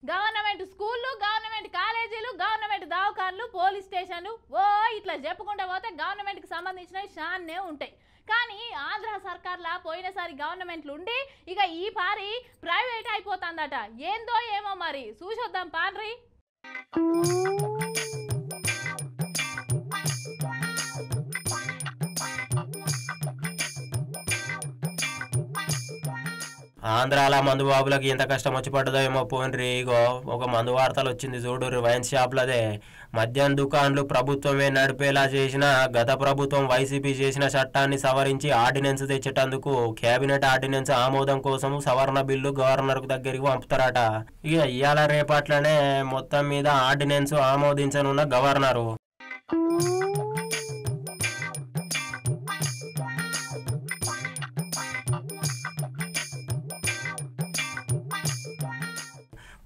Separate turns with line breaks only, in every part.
Government స్కూళ్ళు, government కాలేజీలు, government దవాఖాన్లు, police స్టేషన్లు ఇట్లా చెప్పుకుంటూ పోతే గవర్నమెంట్కి సంబంధించినవి చాలానే ఉంటాయి. కానీ ఆంధ్ర సర్కార్లా పోయినసారి గవర్నమెంట్లు ఉండి ఇక ఈ పారి ప్రైవేట్ అయిపోతుందట. ఏందో ఏమో మరి చూసొద్దాం పాన్రి.
ఆంధ్రాల మందు బాబులకి ఎంత కష్టం వచ్చి పడ్డదో ఏమో పోయినరి. ఇగో ఒక మందు వార్తలు వచ్చింది చూడు. వైన్ షాప్లదే మద్యం దుకాన్లు ప్రభుత్వమే నడిపేలా చేసిన గత ప్రభుత్వం వైసీపీ చేసిన చట్టాన్ని సవరించి ఆర్డినెన్స్ తెచ్చేటందుకు కేబినెట్ ఆర్డినెన్స్ ఆమోదం కోసం సవరణ బిల్లు గవర్నర్ దగ్గరికి పంపుతారట. ఇక ఇవాళ రేపట్లనే మొత్తం మీద ఆర్డినెన్స్ ఆమోదించనున్న గవర్నరు.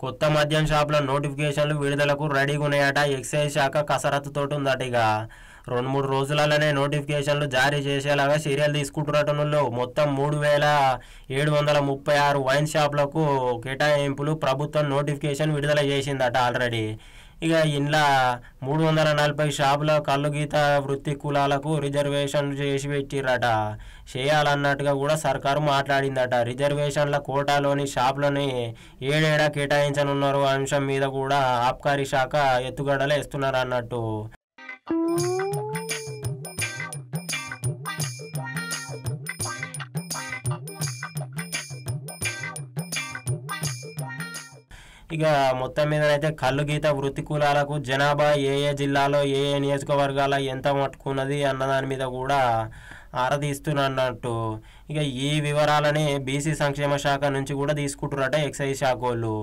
కొత్త మద్యం షాపుల నోటిఫికేషన్లు విడుదలకు రెడీగా ఉన్నాయట. ఎక్సైజ్ శాఖ కసరత్తుతోటి ఉందట. ఇక 2-3 రోజులలోనే నోటిఫికేషన్లు జారీ చేసేలాగా చర్యలు తీసుకుంటున్నట్లు మొత్తం 3736 వైన్ షాపులకు కేటాయింపులు ప్రభుత్వం నోటిఫికేషన్ విడుదల చేసిందట ఆల్రెడీ. ఇక ఇంట్లో 340 షాపుల కళ్ళు గీత వృత్తి కులాలకు రిజర్వేషన్లు చేసి పెట్టిరట. చేయాలన్నట్టుగా కూడా సర్కారు మాట్లాడిందట. రిజర్వేషన్ల కోటాలోని షాపులని ఏడేడా కేటాయించనున్నారు అంశం మీద కూడా ఆబ్కారీ శాఖ ఎత్తుగడలు వేస్తున్నారు అన్నట్టు. ఇక మొత్తం మీద అయితే కళ్ళు గీత వృత్తి కులాలకు జనాభా ఏ జిల్లాలో ఏ నియోజకవర్గాల ఎంత మట్టుకున్నది అన్నదాని మీద కూడా ఆరాధిస్తున్నట్టు. ఇక ఈ వివరాలని బీసీ సంక్షేమ శాఖ నుంచి కూడా తీసుకుంటున్నారట ఎక్సైజ్ శాఖ వాళ్ళు.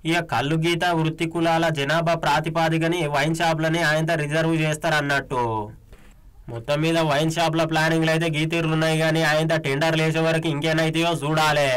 ఇక కళ్ళు గీత వృత్తి కులాల జనాభా ప్రాతిపాదికని వైన్ షాప్లని ఆయన రిజర్వ్ చేస్తారన్నట్టు. మొత్తం మీద వైన్ షాప్ల ప్లానింగ్లు అయితే గీతీర్లు ఉన్నాయి, కానీ ఆయన టెండర్లు వేసే వరకు ఇంకేనైతాయో చూడాలి.